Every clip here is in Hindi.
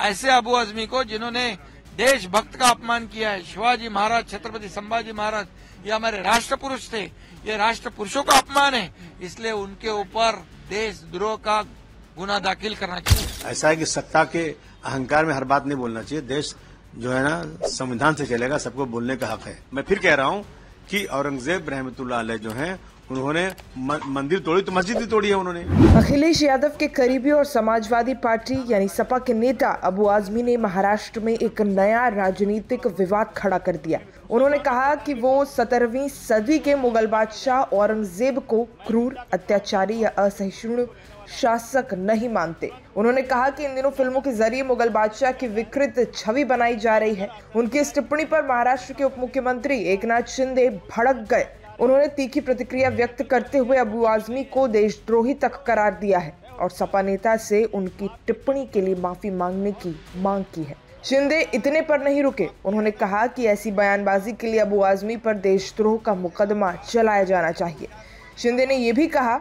ऐसे अबू आजमी को जिन्होंने देशभक्त का अपमान किया है। शिवाजी महाराज, छत्रपति संभाजी महाराज ये हमारे राष्ट्र पुरुष थे, ये राष्ट्र पुरुषों का अपमान है, इसलिए उनके ऊपर देशद्रोह का गुना दाखिल करना चाहिए। ऐसा है कि सत्ता के अहंकार में हर बात नहीं बोलना चाहिए। देश जो है ना संविधान से चलेगा, सबको बोलने का हक है। मैं फिर कह रहा हूँ कि औरंगजेब रहमतुल्लाह अलैह जो हैं उन्होंने मंदिर तोड़ी तो मस्जिद भी तोड़ी है उन्होंने। अखिलेश यादव के करीबी और समाजवादी पार्टी यानी सपा के नेता अबू आजमी ने महाराष्ट्र में एक नया राजनीतिक विवाद खड़ा कर दिया। उन्होंने कहा कि वो 17वीं सदी के मुगल बादशाह औरंगजेब को क्रूर, अत्याचारी या असहिष्णु शासक नहीं मानते। उन्होंने कहा कि इन दिनों फिल्मों के जरिए मुगल बादशाह की विकृत छवि बनाई जा रही है। उनकी इस टिप्पणी पर महाराष्ट्र के उप मुख्यमंत्री एकनाथ शिंदे भड़क गए। उन्होंने तीखी प्रतिक्रिया व्यक्त करते हुए अबू आजमी को देशद्रोही तक करार दिया है और सपा नेता से उनकी टिप्पणी के लिए माफी मांगने की मांग की है। शिंदे इतने पर नहीं रुके। उन्होंने कहा कि ऐसी बयानबाजी के लिए अबू आजमी पर देशद्रोह का मुकदमा चलाया जाना चाहिए। शिंदे ने यह भी कहा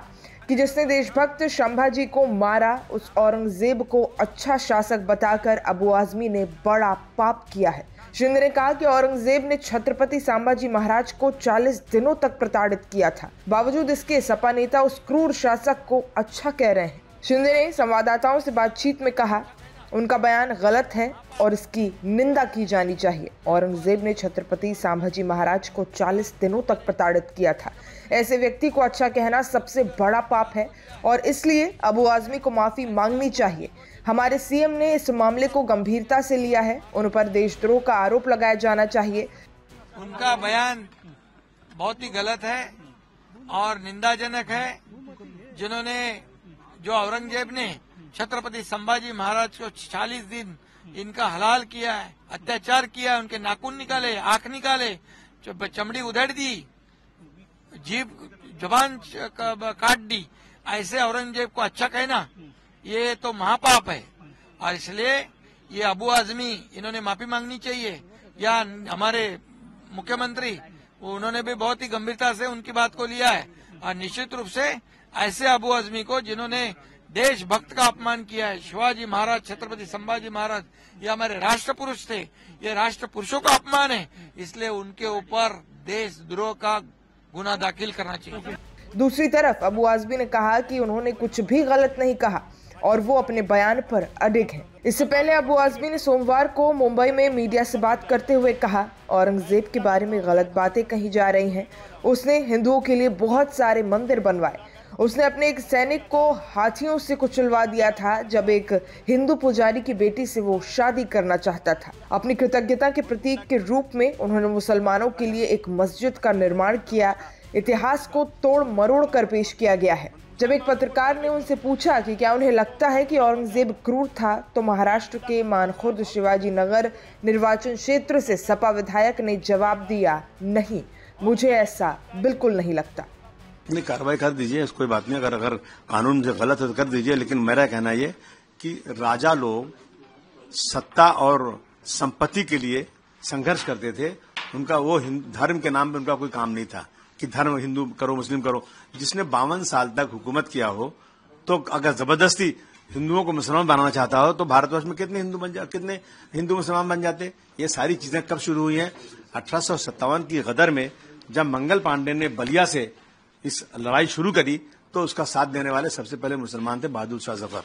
कि जिसने देशभक्त संभाजी को मारा, उस औरंगजेब को अच्छा शासक बताकर अबू आजमी ने बड़ा पाप किया है। शिंदे ने कहा कि औरंगजेब ने छत्रपति संभाजी महाराज को 40 दिनों तक प्रताड़ित किया था। बावजूद इसके सपा नेता उस क्रूर शासक को अच्छा कह रहे हैं। शिंदे ने संवाददाताओं से बातचीत में कहा उनका बयान गलत है और इसकी निंदा की जानी चाहिए। औरंगजेब ने छत्रपति संभाजी महाराज को 40 दिनों तक प्रताड़ित किया था। ऐसे व्यक्ति को अच्छा कहना सबसे बड़ा पाप है और इसलिए अबू आजमी को माफी मांगनी चाहिए। हमारे सीएम ने इस मामले को गंभीरता से लिया है। उन पर देशद्रोह का आरोप लगाया जाना चाहिए। उनका बयान बहुत ही गलत है और निंदाजनक है। जिन्होंने जो औरंगजेब ने छत्रपति संभाजी महाराज को 40 दिन इनका हलाल किया है, अत्याचार किया है, उनके नाखून निकाले, आंख निकाले, चमड़ी उधेड़ दी, जीभ जुबान काट दी, ऐसे औरंगजेब को अच्छा कहना ये तो महापाप है। और इसलिए ये अबू आजमी इन्होंने माफी मांगनी चाहिए। या हमारे मुख्यमंत्री उन्होंने भी बहुत ही गंभीरता से उनकी बात को लिया है और निश्चित रूप से ऐसे अबू आजमी को जिन्होंने देशभक्त का अपमान किया है। शिवाजी महाराज, छत्रपति संभाजी महाराज ये हमारे राष्ट्र पुरुष थे, ये राष्ट्र पुरुषों का अपमान है, इसलिए उनके ऊपर देशद्रोह का गुना दाखिल करना चाहिए। दूसरी तरफ अबू आजमी ने कहा कि उन्होंने कुछ भी गलत नहीं कहा और वो अपने बयान पर अडिग हैं। इससे पहले अबू आजमी ने सोमवार को मुंबई में मीडिया से बात करते हुए कहा औरंगजेब के बारे में गलत बातें कही जा रही हैं। उसने हिंदुओं के लिए बहुत सारे मंदिर बनवाए। उसने अपने एक सैनिक को हाथियों से कुचलवा दिया था जब एक हिंदू पुजारी की बेटी से वो शादी करना चाहता था। अपनी कृतज्ञता के प्रतीक के रूप में उन्होंने मुसलमानों के लिए एक मस्जिद का निर्माण किया। इतिहास को तोड़ मरोड़ कर पेश किया गया है। जब एक पत्रकार ने उनसे पूछा कि क्या उन्हें लगता है कि औरंगजेब क्रूर था, तो महाराष्ट्र के मानखुर्द शिवाजी नगर निर्वाचन क्षेत्र से सपा विधायक ने जवाब दिया, नहीं, मुझे ऐसा बिल्कुल नहीं लगता। नहीं, कार्रवाई कर दीजिए, कोई बात नहीं। अगर कानून जो गलत है तो कर दीजिए, लेकिन मेरा कहना ये कि राजा लोग सत्ता और संपत्ति के लिए संघर्ष करते थे। उनका वो धर्म के नाम पे उनका कोई काम नहीं था कि धर्म हिंदू करो मुस्लिम करो। जिसने 52 साल तक हुकूमत किया हो, तो अगर जबरदस्ती हिंदुओं को मुसलमान बनाना चाहता हो तो भारतवर्ष में कितने हिंदू मुसलमान बन जाते। ये सारी चीजें कब शुरू हुई हैं? 1857 की गदर में जब मंगल पांडे ने बलिया से इस लड़ाई शुरू करी तो उसका साथ देने वाले सबसे पहले मुसलमान थे, बहादुर शाह जफर।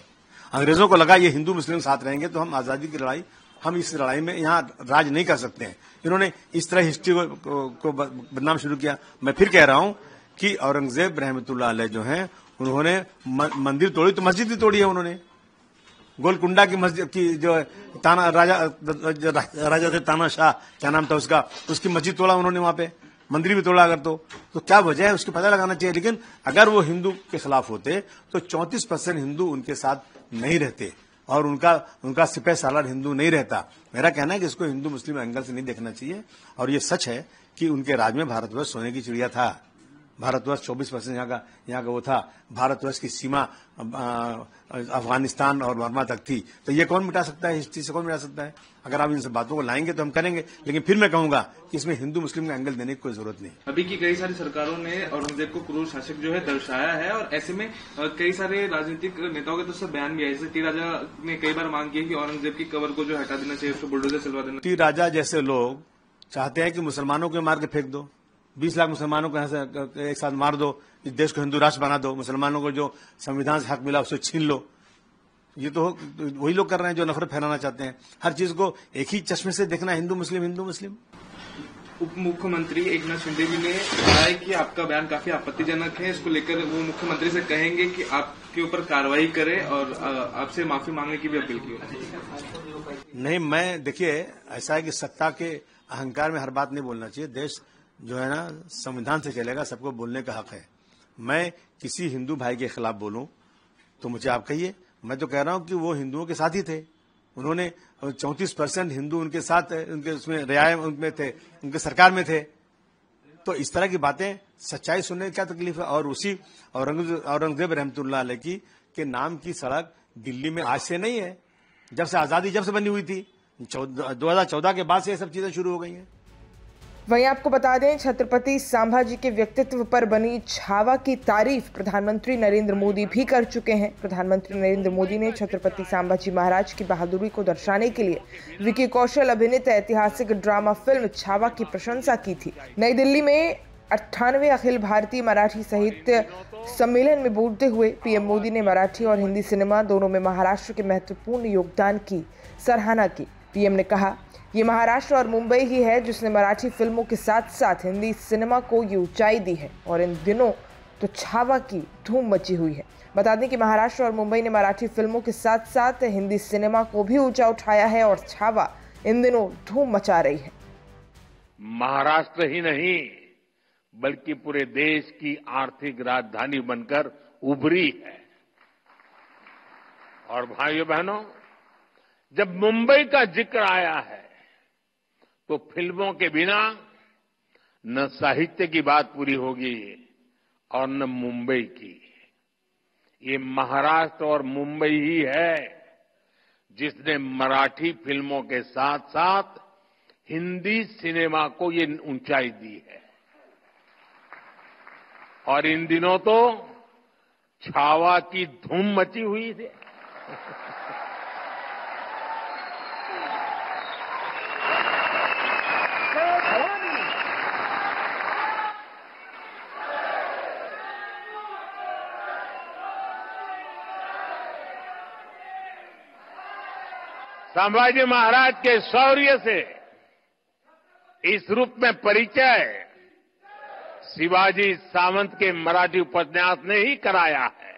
अंग्रेजों को लगा ये हिंदू मुस्लिम साथ रहेंगे तो हम आजादी की लड़ाई, हम इस लड़ाई में यहाँ राज नहीं कर सकते हैं। इन्होंने इस तरह हिस्ट्री को बदनाम शुरू किया। मैं फिर कह रहा हूं कि औरंगजेब रहमतुल्लाह अलैह जो हैं उन्होंने मंदिर तोड़ी तो मस्जिद भी तोड़ी है उन्होंने। गोलकुंडा की मस्जिद की जो ताना राजा थे ताना शाह, क्या नाम था उसका, उसकी मस्जिद तोड़ा उन्होंने, वहां पे मंदिर भी तोड़ा। अगर तो क्या वजह है उसकी पता लगाना चाहिए। लेकिन अगर वो हिंदू के खिलाफ होते तो 34% हिंदू उनके साथ नहीं रहते और उनका सिपह सालार हिंदू नहीं रहता। मेरा कहना है कि इसको हिंदू मुस्लिम एंगल से नहीं देखना चाहिए और ये सच है कि उनके राज में भारतवर्ष सोने की चिड़िया था। भारतवर्ष 24% यहाँ का वो था, भारतवर्ष की सीमा अफगानिस्तान और बर्मा तक थी। तो ये कौन मिटा सकता है, हिस्ट्री से कौन मिटा सकता है? अगर आप इन सब बातों को लाएंगे तो हम करेंगे, लेकिन फिर मैं कहूंगा कि इसमें हिंदू मुस्लिम का एंगल देने की कोई जरूरत नहीं। अभी की कई सारी सरकारों ने औरंगजेब को क्रूर शासक जो है दर्शाया है, और ऐसे में कई सारे राजनीतिक नेताओं के तरफ से बयान भी आए। जैसे टी राजा ने कई बार मांग की है कि औरंगजेब की कब्र को जो हटा देना चाहिए, उसको बुलडोजर चलवा देना। टी राजा जैसे लोग चाहते हैं कि मुसलमानों को मार के फेंक दो, 20 लाख मुसलमानों को यहाँ से एक साथ मार दो, इस देश को हिंदू राष्ट्र बना दो, मुसलमानों को जो संविधान से हक मिला उसे छीन लो। ये तो वही लोग कर रहे हैं जो नफरत फैलाना चाहते हैं। हर चीज को एक ही चश्मे से देखना, हिंदू मुस्लिम हिंदू मुस्लिम। उप मुख्यमंत्री एकनाथ शिंदे जी ने कहा है कि आपका बयान काफी आपत्तिजनक है। इसको लेकर वो मुख्यमंत्री से कहेंगे कि आपके ऊपर कार्रवाई करे और आपसे माफी मांगने की भी अपील की। नहीं, मैं देखिए ऐसा है कि सत्ता के अहंकार में हर बात नहीं बोलना चाहिए। देश जो है ना संविधान से चलेगा, सबको बोलने का हक है। मैं किसी हिंदू भाई के खिलाफ बोलूं तो मुझे आप कहिए। मैं तो कह रहा हूं कि वो हिंदुओं के साथ ही थे। उन्होंने 34% हिंदू उनके साथ, उनके उसमें रियाय उनमें थे, उनके सरकार में थे। तो इस तरह की बातें, सच्चाई सुनने की क्या तकलीफ है? और उसी औरंगजेब रहमतुल्लाह अलैह की के नाम की सड़क दिल्ली में आज से नहीं है, जब से आजादी जब से बनी हुई थी, 2014 के बाद से ये सब चीजें शुरू हो गई हैं। वहीं आपको बता दें, छत्रपति संभाजी के व्यक्तित्व पर बनी छावा की तारीफ प्रधानमंत्री नरेंद्र मोदी भी कर चुके हैं। प्रधानमंत्री नरेंद्र मोदी ने छत्रपति संभाजी महाराज की बहादुरी को दर्शाने के लिए विकी कौशल अभिनीत ऐतिहासिक ड्रामा फिल्म छावा की प्रशंसा की थी। नई दिल्ली में 98वें अखिल भारतीय मराठी साहित्य सम्मेलन में बोलते हुए पीएम मोदी ने मराठी और हिंदी सिनेमा दोनों में महाराष्ट्र के महत्वपूर्ण योगदान की सराहना की। पीएम ने कहा, ये महाराष्ट्र और मुंबई ही है जिसने मराठी फिल्मों के साथ साथ हिंदी सिनेमा को ये ऊंचाई दी है, और इन दिनों तो छावा की धूम मची हुई है। बता दें कि महाराष्ट्र और मुंबई ने मराठी फिल्मों के साथ साथ हिंदी सिनेमा को भी ऊंचा उठाया है, और छावा इन दिनों धूम मचा रही है। महाराष्ट्र ही नहीं बल्कि पूरे देश की आर्थिक राजधानी बनकर उभरी है। और भाइयों बहनों, जब मुंबई का जिक्र आया है तो फिल्मों के बिना न साहित्य की बात पूरी होगी और न मुंबई की। ये महाराष्ट्र और मुंबई ही है जिसने मराठी फिल्मों के साथ साथ हिंदी सिनेमा को ये ऊंचाई दी है। और इन दिनों तो छावा की धूम मची हुई है। संभाजी महाराज के शौर्य से इस रूप में परिचय शिवाजी सावंत के मराठी उपन्यास ने ही कराया है।